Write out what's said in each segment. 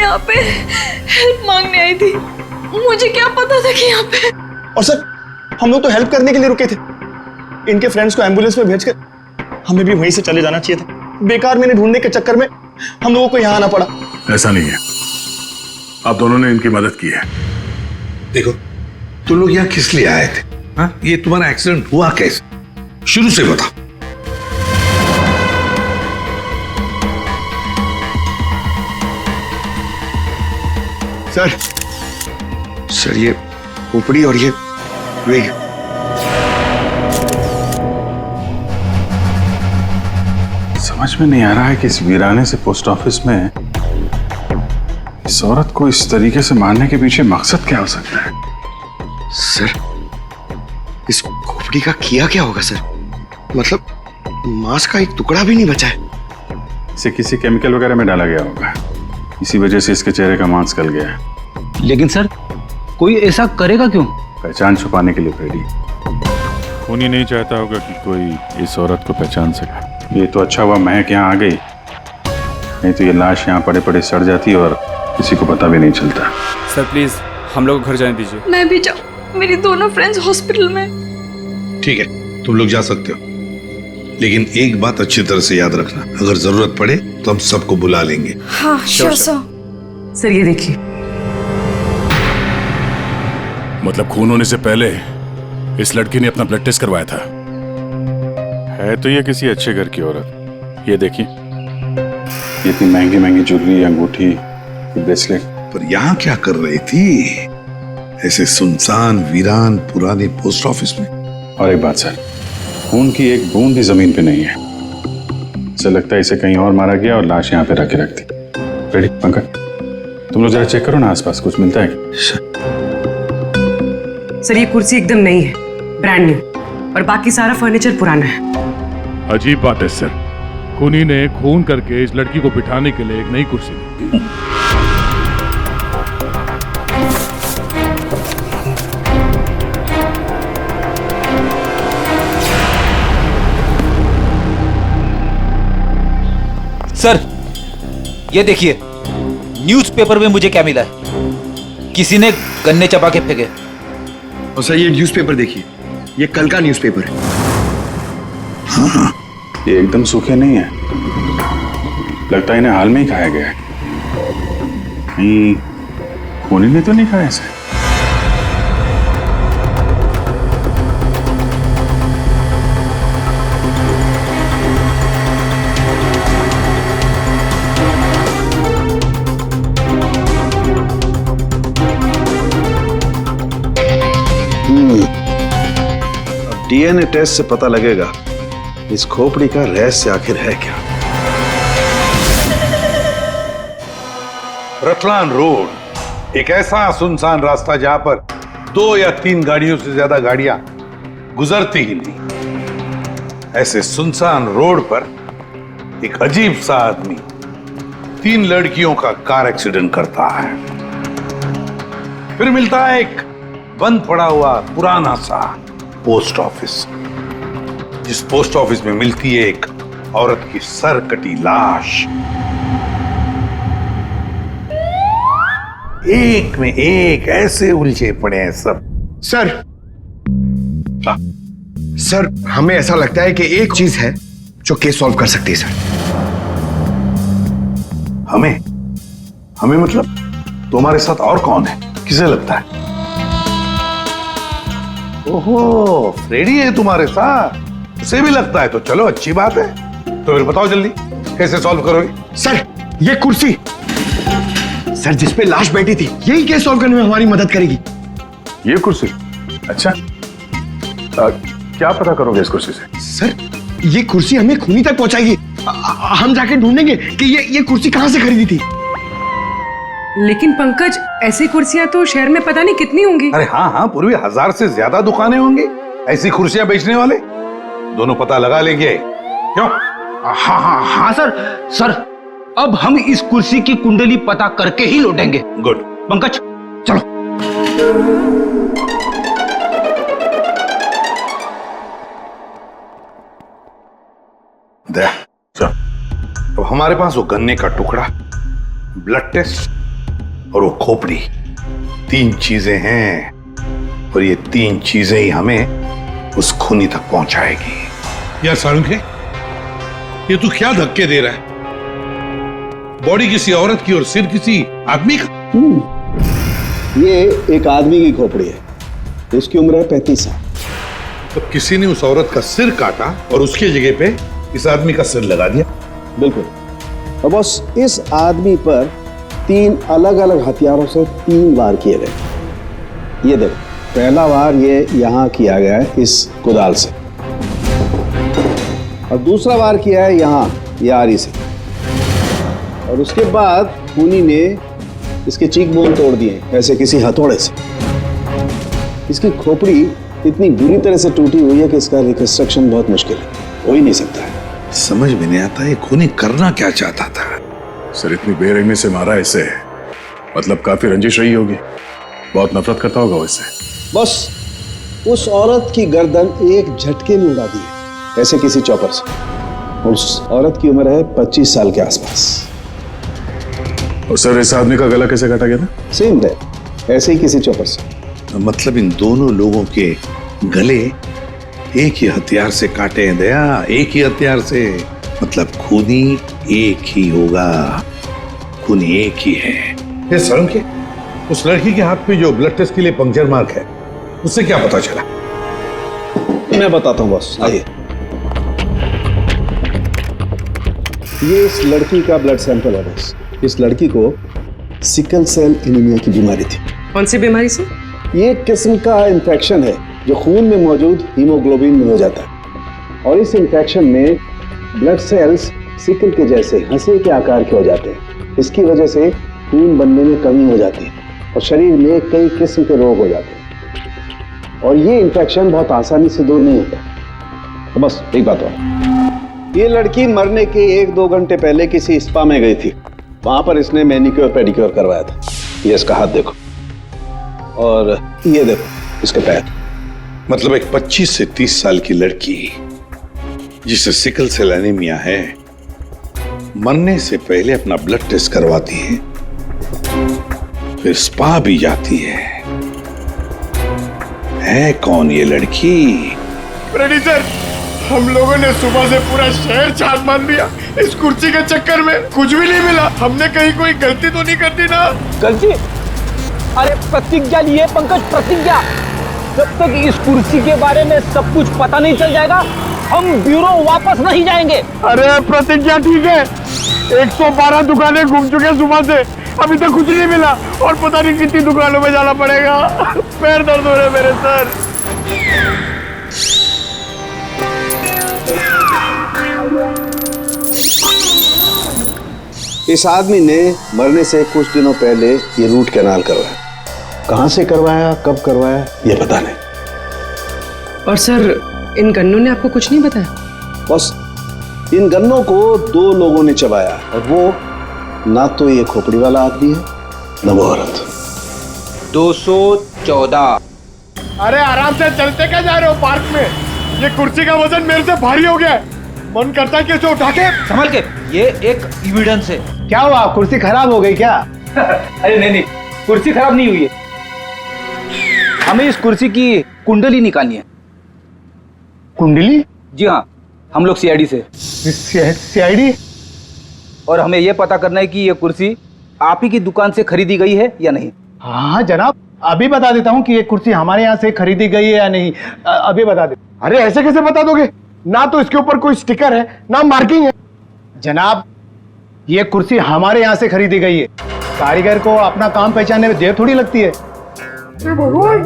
यहाँ पे हेल्प मांगने आई थी, मुझे क्या पता था कि यहाँ पे। और सर हम लोग तो हेल्प करने के लिए रुके थे, इनके फ्रेंड्स को एम्बुलेंस में भेजकर हमें भी वहीं से चले जाना चाहिए था। बेकार मैंने ढूंढने के चक्कर में हम लोगों को यहाँ आना पड़ा। ऐसा नहीं है, आप दोनों ने इनकी मदद की है। देखो तुम लोग यहाँ किस लिए आए थे? हाँ, ये तुम्हारा एक्सीडेंट हुआ कैसे, शुरू से बताओ। सर ये खोपड़ी और ये वेग। समझ में नहीं आ रहा है कि इस वीराने से पोस्ट ऑफिस में इस औरत को इस तरीके से मारने के पीछे मकसद क्या हो सकता है। सर इस खोपड़ी का किया क्या होगा सर? मतलब मांस का एक टुकड़ा भी नहीं बचा है। इसे किसी केमिकल वगैरह में डाला गया होगा, इसी वजह से इसके चेहरे का मांस गल गया है। लेकिन सर कोई ऐसा करेगा क्यों? पहचान छुपाने के लिए फ्रेडी। खूनी नहीं चाहता होगा कि कोई इस औरत को पहचान सके। ये तो अच्छा हुआ महक यहाँ आ गई, नहीं तो ये लाश यहाँ पड़े पड़े सड़ जाती और किसी को पता भी नहीं चलता। सर प्लीज हम लोग घर जाने दीजिए। मैं भी जाऊँ, मेरी दोनों फ्रेंड्स हॉस्पिटल में। ठीक है तुम लोग जा सकते हो, लेकिन एक बात अच्छी तरह से याद रखना, अगर जरूरत पड़े तो हम सबको बुला लेंगे। हाँ श्योर सर। सर ये देखिए, मतलब खून होने से पहले इस लड़की ने अपना ब्लड टेस्ट करवाया था। है तो ये किसी अच्छे घर की औरत। ये देखिए, इतनी महंगी महंगी ज्वेलरी, अंगूठी, ब्रेसलेट। पर यहाँ क्या कर रही थी ऐसे सुनसान वीरान पुराने पोस्ट ऑफिस में? और एक बात सर, खून की एक बूंद भी जमीन पे नहीं है। ऐसा लगता है इसे कहीं और मारा गया और लाश यहाँ पे रख के रख दी। रेडी पंकज, तुम लोग जरा चेक करो ना आसपास कुछ मिलता है क्या? सर ये कुर्सी एकदम नई है, ब्रांड न्यू, और बाकी सारा फर्नीचर पुराना है। अजीब बात है सर, खूनी ने खून करके इस लड़की को बिठाने के लिए एक नई कुर्सी दी। सर ये देखिए, न्यूज़पेपर में मुझे क्या मिला है, किसी ने गन्ने चबा के फेंके। और सर ये न्यूज़पेपर देखिए, ये कल का न्यूज़पेपर है। हाँ, ये एकदम सूखे नहीं है, लगता है इन्हें हाल में ही खाया गया है। खूनी ने तो नहीं खाया इसे। डीएनए टेस्ट से पता लगेगा इस खोपड़ी का रहस्य आखिर है क्या। रतलान रोड एक ऐसा सुनसान रास्ता जहां पर 2 या 3 गाड़ियों से ज्यादा गाड़ियां गुजरती ही नहीं। ऐसे सुनसान रोड पर एक अजीब सा आदमी 3 लड़कियों का कार एक्सीडेंट करता है। फिर मिलता है एक बंद पड़ा हुआ पुराना सा पोस्ट ऑफिस, जिस पोस्ट ऑफिस में मिलती है एक औरत की सर कटी लाश। एक में एक ऐसे उलझे पड़े हैं सब। सर हमें ऐसा लगता है कि एक चीज है जो केस सॉल्व कर सकती है सर। हमें मतलब तुम्हारे साथ और कौन है, किसे लगता है? ओहो फ्रेडी है तुम्हारे साथ, उसे भी लगता है तो चलो अच्छी बात है। तो फिर बताओ जल्दी कैसे सॉल्व करोगे? सर ये कुर्सी सर जिसपे लाश बैठी थी, यही केस सॉल्व करने में हमारी मदद करेगी। ये कुर्सी? अच्छा, क्या पता करोगे इस कुर्सी से? सर ये कुर्सी हमें खूनी तक पहुंचाएगी। हम जाके ढूंढेंगे कि ये कुर्सी कहां से खरीदी थी। लेकिन पंकज ऐसी कुर्सियां तो शहर में पता नहीं कितनी होंगी। अरे हाँ पूर्वी 1000 से ज्यादा दुकानें होंगी ऐसी कुर्सियां बेचने वाले। दोनों पता लगा लेंगे क्यों? हाँ सर अब हम इस कुर्सी की कुंडली पता करके ही लौटेंगे। गुड पंकज चलो। अब हमारे पास वो गन्ने का टुकड़ा, ब्लड टेस्ट और वो खोपड़ी, 3 चीजें हैं और ये 3 चीजें ही हमें उस खूनी तक पहुंचाएगी। यार सारुंखे, ये तू क्या धक्के दे रहा है? बॉडी किसी औरत की और सिर किसी आदमी का। ये एक आदमी की खोपड़ी है, उसकी उम्र है 35 साल। तो किसी ने उस औरत का सिर काटा और उसकी जगह पे इस आदमी का सिर लगा दिया। बिल्कुल। और बस इस आदमी पर 3 अलग अलग हथियारों से 3 वार किए गए। ये देखो, पहला वार ये यहाँ किया गया है इस कुदाल से, और दूसरा वार किया है यहाँ यारी से, और उसके बाद खूनी ने इसके चीक बोन तोड़ दिए ऐसे किसी हथौड़े से। इसकी खोपड़ी इतनी बुरी तरह से टूटी हुई है कि इसका रिकंस्ट्रक्शन बहुत मुश्किल है, हो ही नहीं सकता है। समझ में नहीं आता ये खूनी करना क्या चाहता था। सर इतनी बेरहमी से मारा इसे, मतलब काफी रंजिश रही होगी, बहुत नफरत करता होगा वो इससे। बस उस औरत की गर्दन एक झटके में उड़ा दी है ऐसे किसी चॉपर से। उस औरत की उम्र है 25 साल के आसपास। और सर इस आदमी का गला कैसे काटा गया था? सेम डे, ऐसे ही किसी चॉपर से। मतलब इन दोनों लोगों के गले एक ही हथियार से काटे हैं दया, एक ही हथियार से। मतलब खूनी एक ही होगा, खूनी एक ही है। ये सारुंखे, उस लड़की के हाथ पे जो ब्लड टेस्ट के लिए पंक्चर मार्क है, उससे क्या पता चला? मैं बताता हूँ बॉस, आइए। ये इस लड़की का ब्लड सैंपल है बॉस। इस लड़की को सिकल सेल एनीमिया की बीमारी थी। कौन सी बीमारी से? ये एक किस्म का इन्फेक्शन है जो खून में मौजूद हीमोग्लोबिन में हो जाता है, और इस इन्फेक्शन में ब्लड सेल्स सिकल के जैसे हंसे के आकार के हो जाते हैं। इसकी वजह से खून बनने में कमी हो जाती है और शरीर में कई किस्म के रोग हो जाते हैं, और ये इन्फेक्शन बहुत आसानी से दूर नहीं होता। तो बस एक बात और, ये लड़की मरने के 1-2 घंटे पहले किसी स्पा में गई थी। वहां पर इसने मैनिक्योर पेडिक्योर करवाया था। ये इसका हाथ देखो, और ये देखो इसके पैर। मतलब एक 25 से 30 साल की लड़की जिसे सिकल सेल एनीमिया है, मरने से पहले अपना ब्लड टेस्ट करवाती है, फिर स्पा भी जाती है कौन ये लड़की? सर, हम लोगों ने सुबह से पूरा शहर छान मान दिया। इस कुर्सी के चक्कर में कुछ भी नहीं मिला। हमने कहीं कोई गलती तो नहीं कर दी ना? गलती? अरे प्रतिज्ञा लिए पंकज, प्रतिज्ञा। जब तक इस कुर्सी के बारे में सब कुछ पता नहीं चल जाएगा, हम ब्यूरो वापस नहीं जाएंगे। अरे प्रतिज्ञा ठीक है, 112 दुकानें घूम चुके सुबह से, अभी तक कुछ नहीं मिला, और पता नहीं कितनी दुकानों में जाना पड़ेगा। पैर दर्द हो रहे मेरे सर। इस आदमी ने मरने से कुछ दिनों पहले ये रूट कैनाल करवाया। कहां से करवाया, कब करवाया, ये पता नहीं। और सर इन गन्नों ने आपको कुछ नहीं बताया? बस इन गन्नों को 2 लोगों ने चबाया, और वो ना तो ये खोपड़ी वाला आदमी है, ना वो औरत। 214। अरे आराम से चलते क्या जा रहे हो पार्क में? ये कुर्सी का वजन मेरे से भारी हो गया है, मन करता है कि इसे उठा के। संभल के, ये एक एविडेंस है। क्या हुआ, कुर्सी खराब हो गई क्या? अरे नहीं, कुर्सी खराब नहीं हुई है। हमें इस कुर्सी की कुंडली निकालनी है। कुंडली? जी हाँ, हम लोग सीआईडी से। सीआईडी? और हमें यह पता करना है कि ये कुर्सी आप ही की दुकान से खरीदी गई है या नहीं। हाँ जनाब, अभी बता देता हूँ कि ये कुर्सी हमारे यहाँ से खरीदी गई है या नहीं। अभी बता दे। अरे ऐसे कैसे बता दोगे? ना तो इसके ऊपर कोई स्टिकर है, ना मार्किंग है। जनाब, ये कुर्सी हमारे यहाँ से खरीदी गई है। कारीगर को अपना काम पहचानने में देर थोड़ी लगती है। भगवान,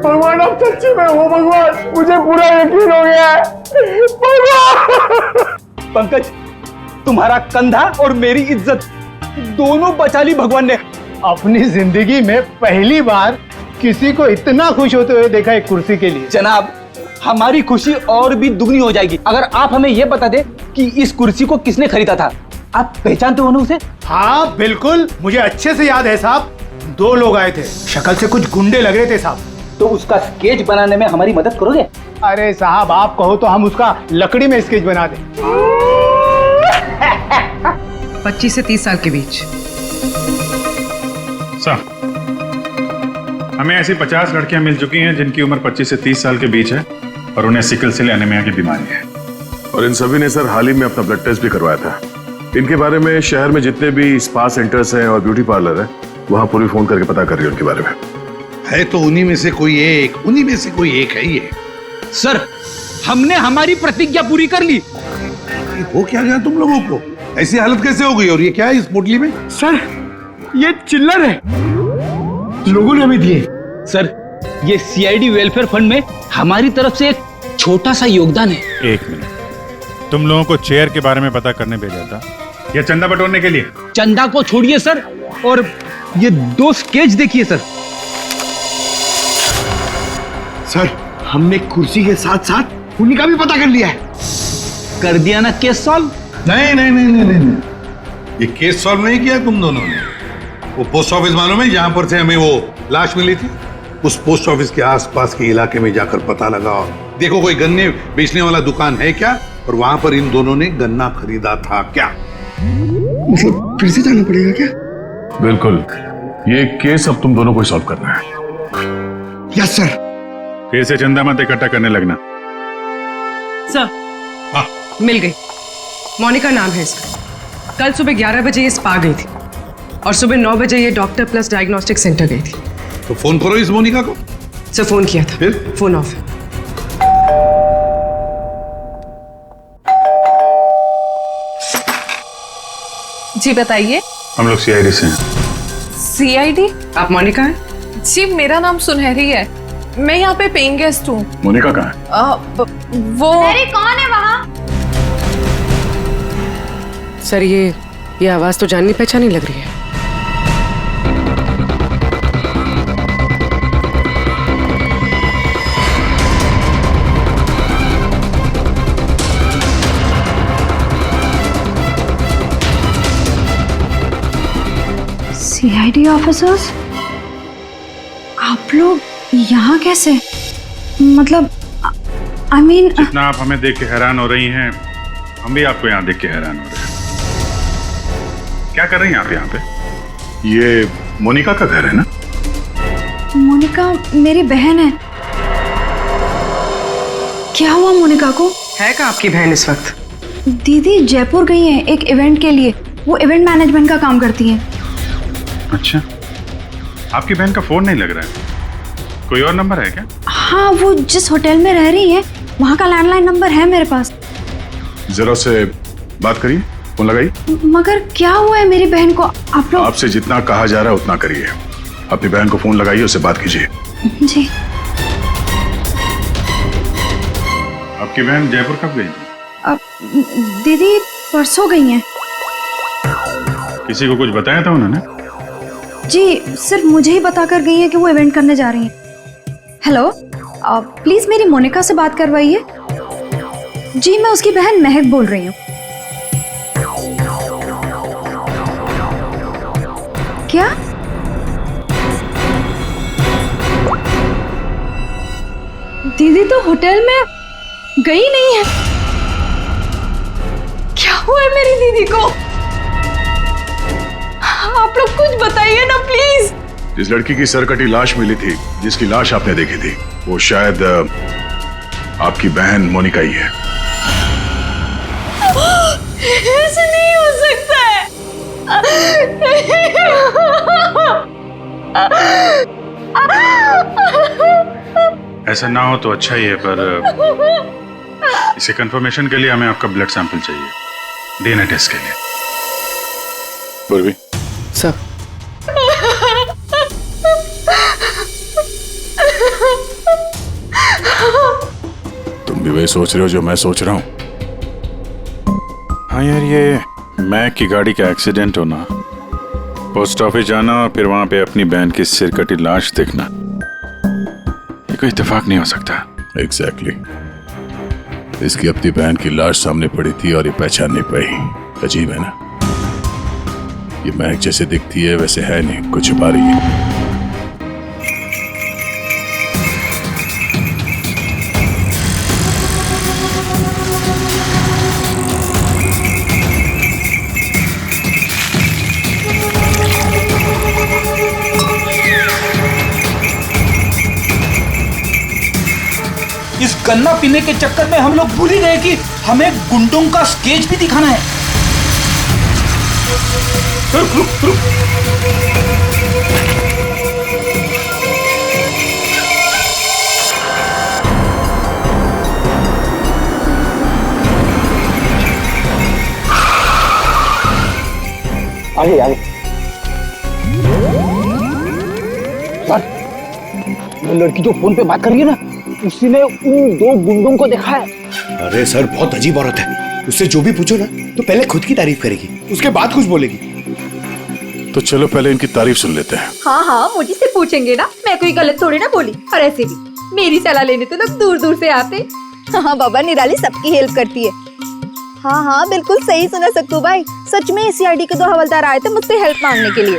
भगवान आप सच्ची में हो भगवान, मुझे पूरा यकीन हो गया है। भगवान! पंकज, तुम्हारा कंधा और मेरी इज्जत दोनों बचा ली भगवान ने। अपनी जिंदगी में पहली बार किसी को इतना खुश होते हुए देखा एक कुर्सी के लिए। जनाब, हमारी खुशी और भी दुगनी हो जाएगी अगर आप हमें यह बता दे कि इस कुर्सी को किसने खरीदा था। आप पहचानते हो ना उसे? हाँ बिल्कुल, मुझे अच्छे से याद है साहब। 2 लोग आए थे, शक्ल से कुछ गुंडे लग रहे थे साहब। तो उसका स्केच बनाने में हमारी मदद करोगे? अरे साहब, आप कहो तो हम उसका लकड़ी में स्केच बना दें। 25 से 30 साल के बीच। हमें ऐसी 50 लड़कियां मिल चुकी हैं जिनकी उम्र 25 से 30 साल के बीच है और उन्हें सिकल सेल एनीमिया की बीमारी है। और इन सभी ने सर हाल ही में अपना ब्लड टेस्ट भी करवाया था। इनके बारे में शहर में जितने भी स्पा सेंटर्स हैं और ब्यूटी पार्लर है वहां पूरी फोन करके पता कर रही है उनके बारे में। है तो उन्हीं में से कोई एक है ये। सर, हमने हमारी प्रतिज्ञा पूरी कर ली। हो क्या गया तुम लोगों को? ऐसी हालत कैसे हो गई? और ये क्या है इस पोटली में? सर ये चिल्लर है, लोगों ने हमें दिए। सर, ये सीआईडी वेलफेयर फंड में हमारी तरफ से एक छोटा सा योगदान है। एक मिनट, तुम लोगों को चेयर के बारे में पता करने भेजा था या चंदा बटोरने के लिए? चंदा को छोड़िए सर, और ये 2 स्केच देखिए सर। सर हमने कुर्सी के साथ साथ उन्हीं का भी पता कर लिया है। कर दिया ना केस सॉल्व? नहीं, ये केस सॉल्व नहीं किया तुम दोनों ने। वो पोस्ट ऑफिस मालूम है जहां पर से हमें वो लाश मिली थी? उस पोस्ट ऑफिस के आसपास के इलाके में जाकर पता लगाओ, देखो कोई गन्ने बेचने वाला दुकान है क्या, और वहां पर इन दोनों ने गन्ना खरीदा था क्या? मतलब फिर से जाना पड़ेगा क्या? बिल्कुल, ये केस अब तुम दोनों को सॉल्व करना है। Yes sir. फिर से चंदा मत इकट्ठा करने लगना। सर, मिल गई। मोनिका नाम है इसका। कल सुबह 11 बजे ये स्पा गई थी और सुबह 9 बजे ये डॉक्टर प्लस डायग्नोस्टिक सेंटर गई थी। तो फोन करो इस मोनिका को। सर फोन किया था, फिर? फोन ऑफ है। जी बताइए। हम लोग सीआईडी से हैं। सीआईडी? आप मोनिका हैं? जी मेरा नाम सुनहरी है, मैं यहाँ पे पेइंग गेस्ट हूँ। मोनिका कहाँ है? वो कौन है वहाँ? सर ये आवाज तो जाननी पहचानी लग रही है। सीआईडी ऑफिसर्स, आप लोग यहाँ कैसे? मतलब आई मीन जितना आप हमें देख के हैरान हो रही हैं, हम भी आपको यहाँ देख के हैरान हो रहे हैं। क्या कर रही हैं आप यहाँ पे? ये मोनिका का घर है ना? मोनिका मेरी बहन है। क्या हुआ मोनिका को? है कहाँ आपकी बहन इस वक्त? दीदी जयपुर गई हैं एक इवेंट के लिए, वो इवेंट मैनेजमेंट का काम करती हैं। अच्छा, आपकी बहन का फोन नहीं लग रहा है, कोई और नंबर है क्या? हाँ, वो जिस होटल में रह रही है वहाँ का लैंडलाइन नंबर है मेरे पास। जरा से बात करिए, फोन लगाइए। मगर क्या हुआ है मेरी बहन को? आप लोग आपसे जितना कहा जा रहा है उतना करिए। अपनी बहन को फोन लगाइए, उससे बात कीजिए। जी। आपकी बहन जयपुर कब गई थी? दीदी परसों गई हैं। किसी को कुछ बताया था उन्होंने? जी सिर्फ मुझे ही बता कर गई हैं कि वो इवेंट करने जा रही हैं। हेलो, प्लीज मेरी मोनिका से बात करवाइए। जी मैं उसकी बहन महक बोल रही हूँ। क्या? दीदी तो होटल में गई नहीं है। क्या हुआ है मेरी दीदी को? आप लोग कुछ बताइए ना प्लीज। जिस लड़की की सरकटी लाश मिली थी, जिसकी लाश आपने देखी थी, वो शायद आपकी बहन मोनिका ही है। ऐसे नहीं हो सकता है। ऐसा ना हो तो अच्छा ही है, पर इसे कंफर्मेशन के लिए हमें आपका ब्लड सैंपल चाहिए डीएनए टेस्ट के लिए। पूर्वी सर, तुम भी वही सोच रहे हो जो मैं सोच रहा हूँ? हाँ यार, ये मैक की गाड़ी का एक्सीडेंट होना, पोस्ट ऑफिस जाना और फिर वहां पे अपनी बहन की सिरकटी लाश देखना, ये कोई इत्तेफाक नहीं हो सकता। एग्जैक्टली। इसकी अपनी बहन की लाश सामने पड़ी थी और ये पहचान नहीं पाई। अजीब है ना? ये महक जैसे दिखती है वैसे है नहीं, कुछ छुपा रही है। इस गन्ना पीने के चक्कर में हम लोग भूल ही गए कि हमें गुंडों का स्केच भी दिखाना है। रुक रुक रुक। आगे आगे। सर, वो लड़की जो फोन पे बात कर रही है ना, उसी ने उन दो गुंडों को देखा है। अरे सर, बहुत अजीब औरत है। उससे जो भी पूछो ना तो पहले खुद की तारीफ करेगी, उसके बाद कुछ बोलेगी। तो चलो पहले इनकी तारीफ सुन लेते हैं। हाँ हाँ, मुझे से पूछेंगे ना, मैं कोई गलत थोड़ी ना बोली। और ऐसे भी मेरी सलाह लेने तो लोग दूर दूर से आते। हाँ बाबा, निराली सबकी हेल्प करती है। हाँ हाँ, बिल्कुल सही सुना सक्कू भाई। सच में सीआईडी के 2 हवलदार आए थे मुझसे हेल्प मांगने के लिए।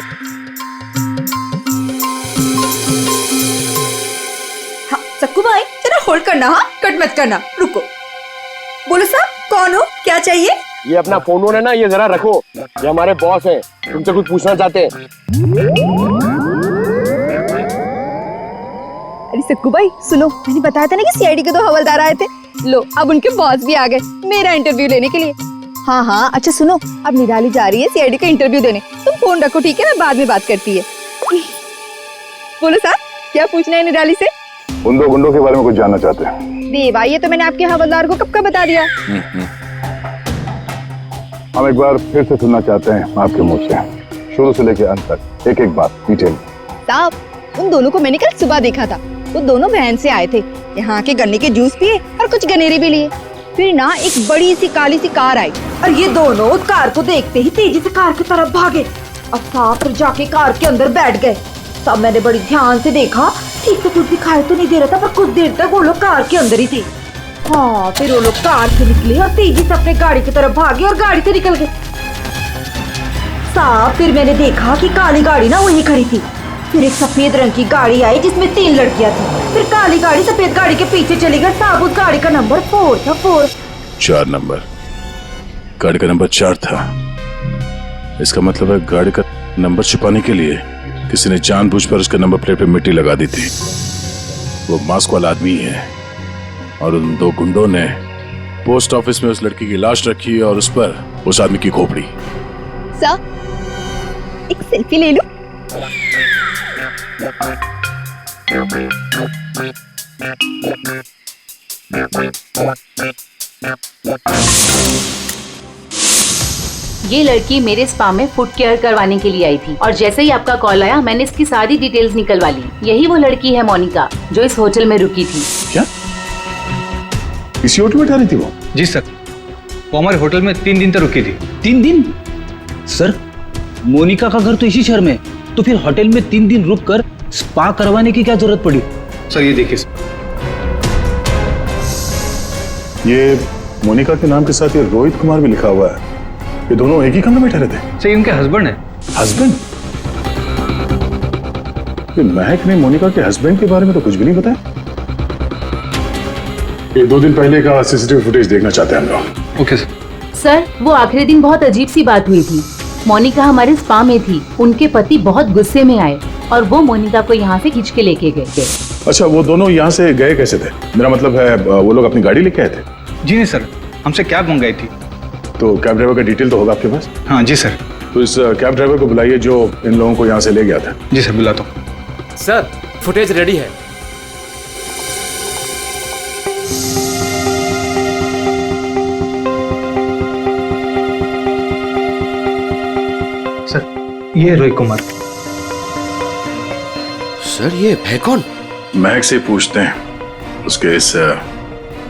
हाँ सक्कू भाई, जरा होल्ड करना, हाँ कट मत करना, रुको। बोलो साहब, कौन हो, क्या चाहिए? ये अपना फोन है ना, ये जरा रखो, ये हमारे बॉस हैं, तुमसे कुछ पूछना चाहते हैं। अरे सक्कू भाई सुनो, मैंने बताया था ना कि सीआईडी के 2 हवलदार आए थे। लो, अब उनके बॉस भी आ गए मेरा इंटरव्यू लेने के लिए। हाँ हाँ, अच्छा सुनो, अब निराली जा रही है सीआईडी का इंटरव्यू देने। तुम फोन रखो, ठीक है, मैं बाद में बात करती है। बोलो साहब, क्या पूछना है निराली से? उन 2 गुंडों के बारे में कुछ जानना चाहते हैं। देवा, ये तो मैंने आपके हवलदार को कब का बता दिया। हम एक बार फिर से सुनना चाहते हैं आपके मुंह से, शुरू से लेकर अंत तक, एक एक बात डिटेल। साहब, उन दोनों को मैंने कल सुबह देखा था। वो दोनों बहन से आए थे, यहाँ के गन्ने के जूस पिए और कुछ गनेरे भी लिए। फिर ना एक बड़ी सी काली सी कार आई और ये दोनों कार को देखते ही तेजी से कार की तरफ भागे और साथ जाके कार के अंदर बैठ गए। तब मैंने बड़ी ध्यान से देखा, ठीक से कुछ दिखाई तो नहीं दे रहा था, पर कुछ देर तक वो लोग कार के अंदर ही थे। हाँ, फिर वो लोग कार से निकले और तेजी से अपने गाड़ी की तरफ भागे और गाड़ी से निकल गए। साहब, फिर मैंने देखा कि काली गाड़ी ना वहीं खड़ी थी। फिर एक सफेद रंग की गाड़ी आई जिसमें 3 लड़कियां थी। फिर काली गाड़ी सफेद गाड़ी के पीछे चली गई। साहब, उस गाड़ी का नंबर 4 था। 4 नंबर, गाड़ी का नंबर 4 था। इसका मतलब है गाड़ी का नंबर छुपाने के लिए किसी ने जानबूझकर उसके नंबर प्लेट पे मिट्टी लगा दी थी। वो मास्क वाला आदमी है और उन 2 गुंडों ने पोस्ट ऑफिस में उस लड़की की लाश रखी और उस पर उस आदमी की खोपड़ी। सर, एक सेल्फी ले लो। ये लड़की मेरे स्पा में फुट केयर करवाने के लिए आई थी और जैसे ही आपका कॉल आया मैंने इसकी सारी डिटेल्स निकलवा ली। यही वो लड़की है मोनिका, जो इस होटल में रुकी थी। क्या इसी होटल में ठहरी थी वो? जी सर, वो हमारे होटल में 3 दिन तक रुकी थी। 3 दिन? सर, मोनिका का घर तो इसी शहर में, तो फिर होटल में 3 दिन रुककर स्पा करवाने की क्या जरूरत पड़ी? सर ये देखिए, ये मोनिका के नाम के साथ ये रोहित कुमार भी लिखा हुआ है। ये दोनों एक ही कमरे में ठहरे थे? सर इनके हस्बैंड है। हस्बैंड? ये महक ने मोनिका के हस्बैंड के बारे में तो कुछ भी नहीं बताया। ये 2 दिन पहले का सीसीटीवी फुटेज देखना चाहते हैं हम लोग। Okay sir. सर, वो आखिरी दिन बहुत अजीब सी बात हुई थी। मोनिका हमारे स्पा में थी, उनके पति बहुत गुस्से में आए और वो मोनिका को यहाँ से खींच के लेके गए। अच्छा, वो दोनों यहाँ से गए कैसे थे? मेरा मतलब है वो लोग अपनी गाड़ी लेके आए थे? जी नहीं सर, हमसे कैब मंगाई थी। तो कैब ड्राइवर का डिटेल तो होगा आपके पास? हाँ जी सर। तो इस कैब ड्राइवर को बुलाइए जो इन लोगों को यहाँ से ले गया था। जी सर, बुलाता हूँ। सर, फुटेज रेडी है। सर, ये रोहित कुमार। सर, ये है कौन? महक से पूछते हैं उसके इस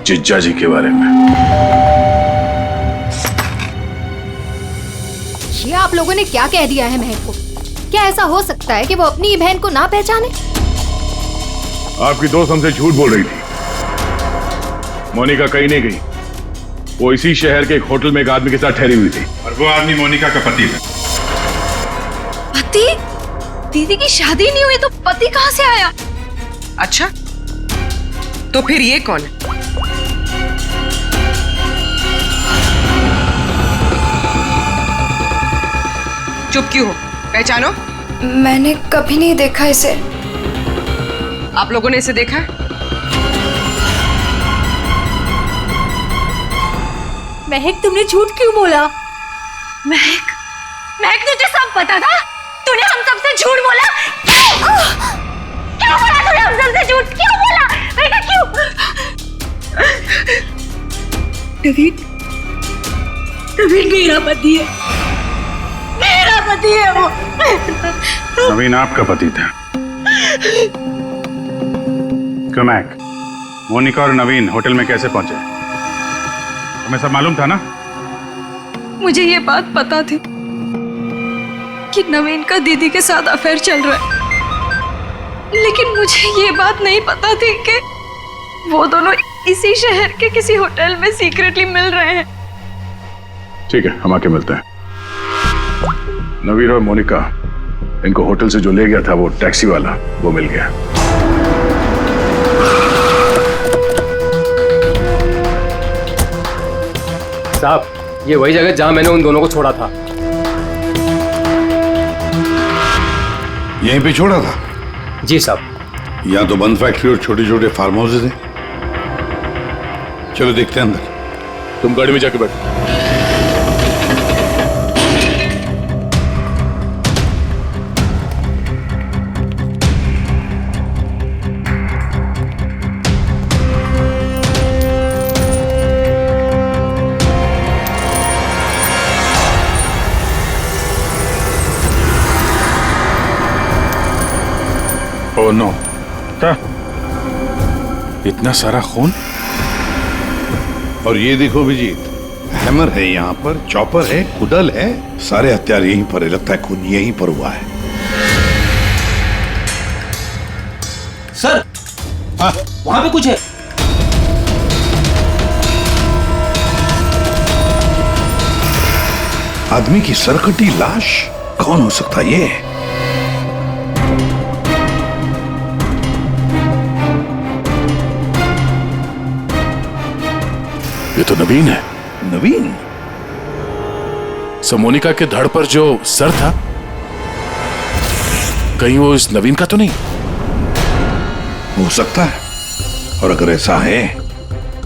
जिज्जा जी के बारे में। ये आप लोगों ने क्या कह दिया है महक को? क्या ऐसा हो सकता है कि वो अपनी बहन को ना पहचाने? आपकी दोस्त हमसे झूठ बोल रही थी। मोनिका कहीं नहीं गई, वो इसी शहर के एक होटल में एक आदमी के साथ ठहरी हुई थी और वो आदमी मोनिका का पति है। पति? दीदी की शादी नहीं हुई तो पति कहाँ से आया? अच्छा, तो फिर ये कौन है? चुप क्यों हो? पहचानो। मैंने कभी नहीं देखा इसे। आप लोगों ने इसे देखा है? महक तुमने झूठ क्यों बोला? महक, महक तुझे सब पता था? तूने हम सबसे झूठ बोला? क्यों बोला तूने हम सबसे झूठ? क्यों बोला? बेटा क्यों? नवीन, नवीन मेरा पति है, मेरा पति है वो। नवीन आपका पति था? क्यों महक, मोनिका और नवीन होटल में कैसे पहुंचे? तुम्हें सब मालूम था ना? मुझे ये बात पता थी कि नवीन का दीदी के साथ अफेयर चल रहा है, लेकिन मुझे ये बात नहीं पता थी कि वो दोनों इसी शहर के किसी होटल में सीक्रेटली मिल रहे हैं। ठीक है, हम आके मिलते हैं। नवीन और मोनिका, इनको होटल से जो ले गया था वो टैक्सी वाला, वो मिल गया। साहब, ये वही जगह जहां मैंने उन दोनों को छोड़ा था। यहीं पे छोड़ा था? जी साहब। यहाँ तो बंद फैक्ट्री और छोटे छोटे फार्म हाउसेज हैं। चलो देखते हैं अंदर। तुम गाड़ी में जाके बैठो। ओह नो, क्या इतना सारा खून? और ये देखो विजीत, हैमर है यहाँ पर, चॉपर है, कुडल है, सारे हथियार यहीं पर है। लगता है खून यहीं पर हुआ है। सर, वहां पे कुछ है। आदमी की सरकटी लाश? कौन हो सकता है ये? ये तो नवीन है। नवीन? मोनिका के धड़ पर जो सर था, कहीं वो इस नवीन का तो नहीं? हो सकता है, और अगर ऐसा है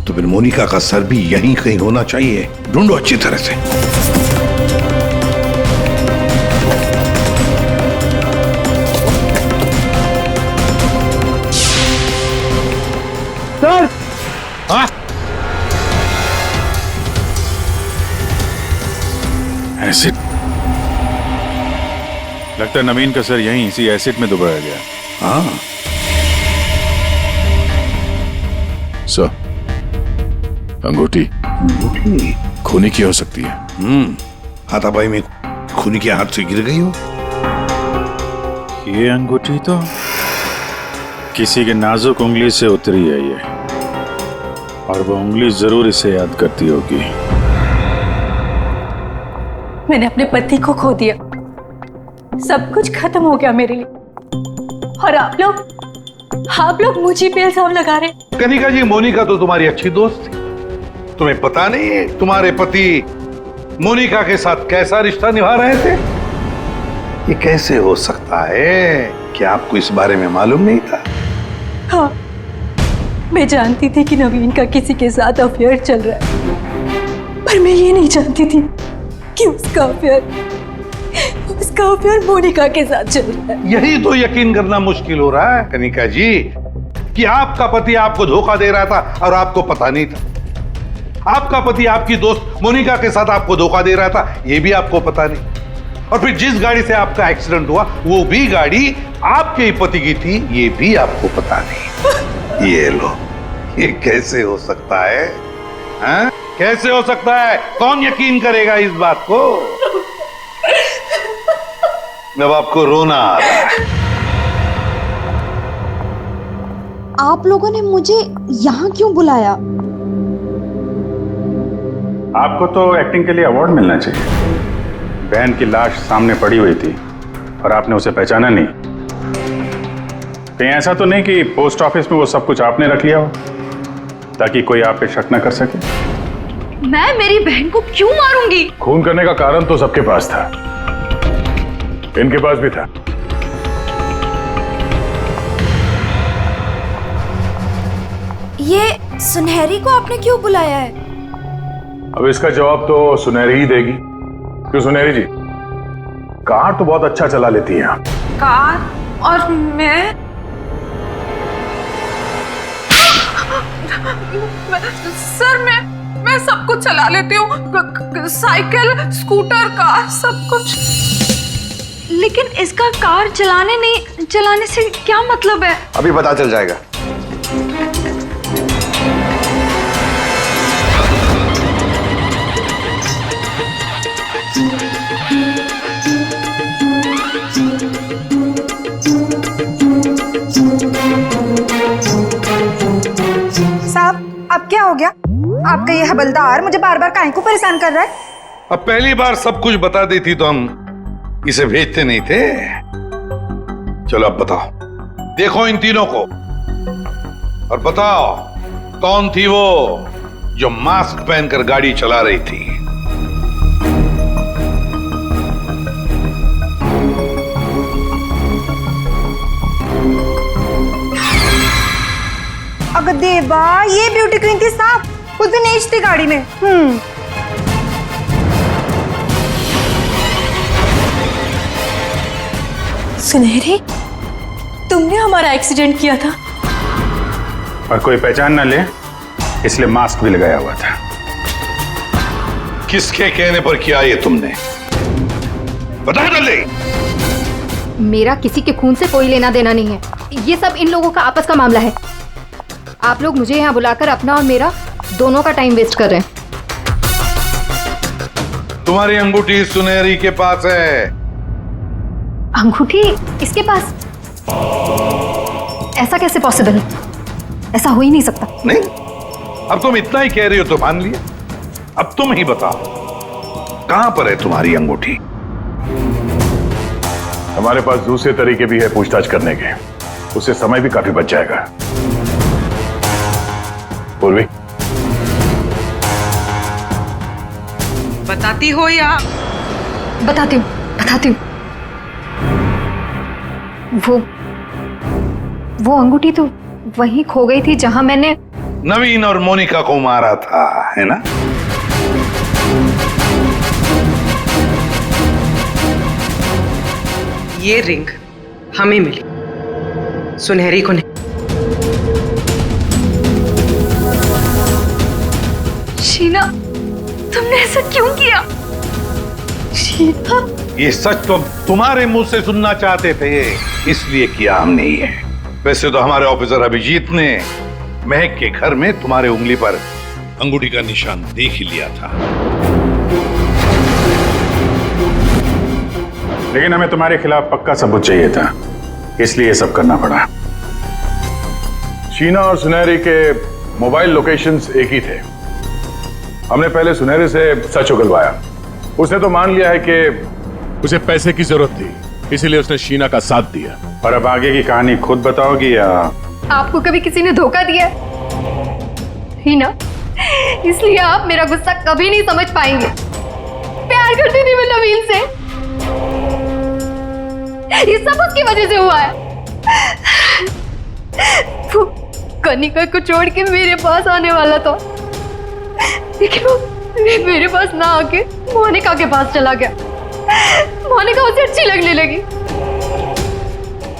तो फिर मोनिका का सर भी यहीं कहीं होना चाहिए। ढूंढो अच्छी तरह से। सर! हाँ? एसिड? लगता है नवीन का सर यहीं इसी एसिड में डुबाया गया। हाँ। सर, अंगूठी खूनी की हो सकती है। हाथापाई में खूनी के हाथ से गिर गई हो। ये अंगूठी तो किसी के नाजुक उंगली से उतरी है ये, और वो उंगली जरूर इसे याद करती होगी। मैंने अपने पति को खो दिया, सब कुछ खत्म हो गया मेरे लिए, और आप लोग मुझे पे इल्जाम लगा रहे। कनिका जी, मोनिका तो तुम्हारी अच्छी दोस्त थी। तुम्हें पता नहीं है तुम्हारे पति मोनिका के साथ कैसा रिश्ता निभा रहे थे? ये कैसे हो सकता है? क्या आपको इस बारे में मालूम नहीं था? हाँ, मैं जानती थी कि नवीन का किसी के साथ अफेयर चल रहा है, पर मैं ये नहीं जानती थी कि उसका अफेयर मोनिका के साथ चल रहा है। यही तो यकीन करना मुश्किल हो रहा है कनिका जी, कि आपका पति आपको धोखा दे रहा था और आपको पता नहीं था। आपका पति आपकी दोस्त मोनिका के साथ आपको धोखा दे रहा था, यह भी आपको पता नहीं। और फिर जिस गाड़ी से आपका एक्सीडेंट हुआ वो भी गाड़ी आपके ही पति की थी, ये भी आपको पता नहीं। ये लो, ये कैसे हो सकता है? हाँ? कैसे हो सकता है? कौन यकीन करेगा इस बात को? जब आपको रोना आ रहा है। आप लोगों ने मुझे यहाँ क्यों बुलाया? आपको तो एक्टिंग के लिए अवार्ड मिलना चाहिए। बहन की लाश सामने पड़ी हुई थी और आपने उसे पहचाना नहीं। कहीं ऐसा तो नहीं कि पोस्ट ऑफिस में वो सब कुछ आपने रख लिया हो ताकि कोई आप पे शक न कर सके? मैं मेरी बहन को क्यों मारूंगी? खून करने का कारण तो सबके पास था, इनके पास भी था। ये सुनहरी को आपने क्यों बुलाया है? अब इसका जवाब तो सुनहरी ही देगी। क्यों सुनहरी जी, कार तो बहुत अच्छा चला लेती हैं आप। कार और मैं सर मैं सब कुछ चला लेती हूँ, साइकिल, स्कूटर, कार, सब कुछ। लेकिन इसका कार चलाने से क्या मतलब है? अभी पता चल जाएगा। साहब, अब क्या हो गया? आपका ये हवलदार मुझे बार बार काहे को परेशान कर रहा है? अब पहली बार सब कुछ बता देती तो हम इसे भेजते नहीं थे। चलो अब बताओ, देखो इन तीनों को और बताओ कौन थी वो जो मास्क पहनकर गाड़ी चला रही थी। अगर देवा, ये ब्यूटी क्वीन थी साहब, उस दिन एज थी गाड़ी में। सुनहरी, तुमने हमारा एक्सीडेंट किया था और कोई पहचान ना ले इसलिए मास्क भी लगाया हुआ था। किसके कहने पर किया ये तुमने? बता जल्दी। मेरा किसी के खून से कोई लेना देना नहीं है, ये सब इन लोगों का आपस का मामला है। आप लोग मुझे यहाँ बुलाकर अपना और मेरा दोनों का टाइम वेस्ट कर रहे हैं। तुम्हारी अंगूठी सुनहरी के पास है। अंगूठी इसके पास? ऐसा कैसे पॉसिबल है? ऐसा हो ही नहीं सकता। नहीं, अब तुम इतना ही कह रही हो तो मान लिया। अब तुम ही बताओ, कहां पर है तुम्हारी अंगूठी? हमारे पास दूसरे तरीके भी है पूछताछ करने के, उससे समय भी काफी बच जाएगा। पूर्वी, बताती हो या? बताती हूँ। वो अंगूठी तो वहीं खो गई थी जहां मैंने नवीन और मोनिका को मारा था, है ना? ये रिंग हमें मिली, सुनहरी को नहीं। शीना, तुमने ऐसा क्यों किया? शीना, ये सच तो तुम्हारे मुंह से सुनना चाहते थे, इसलिए किया हमने ये। वैसे तो हमारे ऑफिसर अभिजीत ने महक के घर में तुम्हारे उंगली पर अंगूठी का निशान देख ही लिया था। लेकिन हमें तुम्हारे खिलाफ पक्का सबूत चाहिए था, इसलिए ये सब करना पड़ा। शीना और सुनहरी के मोबाइल लोकेशंस एक ही थे। हमने पहले सुनहरी से सच उगलवाया। उसने तो मान लिया है कि उसे पैसे की जरूरत थी, इसीलिए उसने शीना का साथ दिया। और अब आगे की कहानी खुद बताओगी या? आपको कभी किसी ने धोखा दिया ही ना, इसलिए आप मेरा गुस्सा कभी नहीं समझ पाएंगे। प्यार करती थी मैं नवीन से, ये सब उसकी वजह से हुआ है। वो कनिका को छोड़ के मेरे पास आने वाला था, लेकिन वो मेरे पास ना आके मोनिका के पास चला गया। मोनिका उसे अच्छी लगने लगी।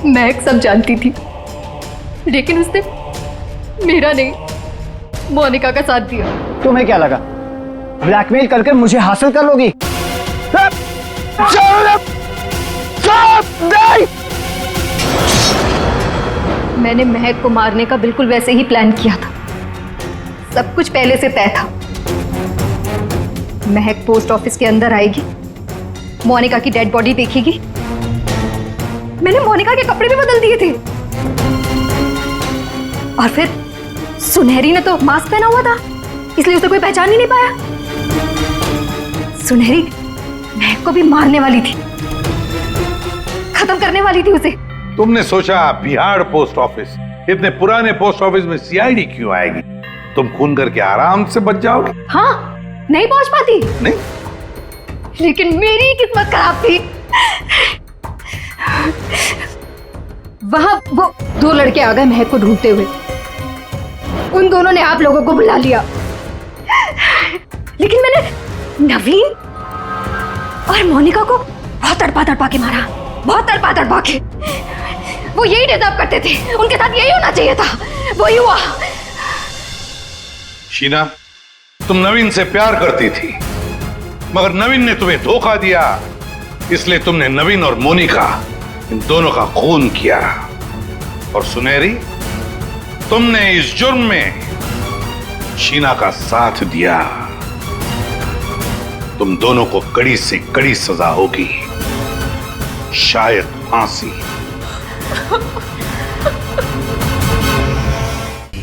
महक सब जानती थी, लेकिन उसने मेरा नहीं, मोनिका का साथ दिया। तुम्हें क्या लगा ब्लैकमेल करके मुझे हासिल कर लोगी? मैंने महक को मारने का बिल्कुल वैसे ही प्लान किया था। सब कुछ पहले से तय था। महक पोस्ट ऑफिस के अंदर आएगी, मोनिका की डेड बॉडी देखेगी। मैंने मोनिका के कपड़े भी बदल दिए थे, और फिर सुनहरी ने तो मास्क पहना हुआ था, इसलिए उसे कोई पहचान ही नहीं पाया। सुनहरी महक को भी मारने वाली थी, खत्म करने वाली थी उसे। तुमने सोचा बिहार पोस्ट ऑफिस, इतने पुराने पोस्ट ऑफिस में सीआईडी क्यों आएगी? तुम खून करके आराम से बच जाओगे। हाँ, नहीं पहुंच पाती। नहीं, लेकिन मेरी किस्मत खराब थी। वहां वो दो लड़के आ गए महक को ढूंढते हुए। उन दोनों ने आप लोगों को बुला लिया, लेकिन मैंने नवीन और मोनिका को बहुत तड़पा के मारा, बहुत तड़पा के। वो यही डिजर्व करते थे, उनके साथ यही होना चाहिए था, वही हुआ। शीना, तुम नवीन से प्यार करती थी, मगर नवीन ने तुम्हें धोखा दिया, इसलिए तुमने नवीन और मोनिका इन दोनों का खून किया। और सुनहरी, तुमने इस जुर्म में शीना का साथ दिया। तुम दोनों को कड़ी से कड़ी सजा होगी, शायद फांसी।